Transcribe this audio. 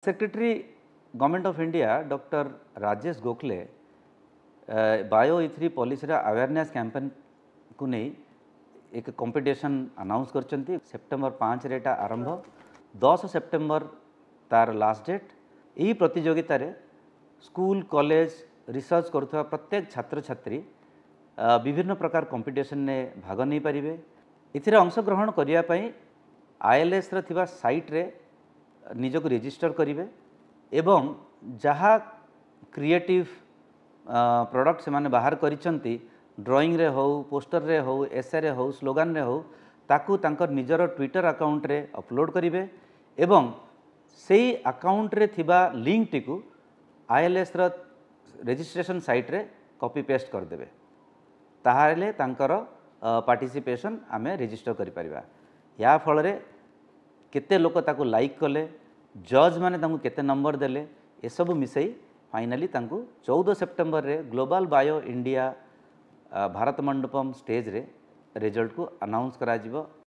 Secretary government of India doctor Rajesh Gokhale bio ई3 policy awareness campaign को नहीं एक कंपटीशन अनाउंस कर सेप्टेम्बर 5 रे आरंभ 10 सेप्टेम्बर तार लास्ट डेट। यही प्रतियोगिता रे स्कूल कॉलेज रिसर्च करुवा प्रत्येक छात्र छात्री विभिन्न प्रकार कंपटीशन ने भाग नहीं पारे। इथिरे अंशग्रहण करने ILS थिबा साइट रे निजक रजिस्टर करेंगे एवं जहाँ क्रिएटिव प्रोडक्ट से माने बाहर करिसंती ड्राइंग रे हो पोस्टर रे हो एसे रे हो स्लोगान रे हो ताकू तांकर निजर ट्विटर अकाउंट रे अपलोड करेंगे एवं सेई अकाउंट रे थिबा लिंक टी को ILS रो रजिस्ट्रेशन साइट रे कॉपी पेस्ट कर देबे। ताहाले तांकर पार्टिसिपेशन आमे रजिस्टर करि परिबा। या फल रे केते लोक ताकू लाइक कले जज माने तांकू केते नंबर देले ए सब मिसई फाइनली तांकू 14 सेप्टेम्बर रे global bio India Bharat Mandapam stage रे रिजल्ट को अनाउंस करा जिवो।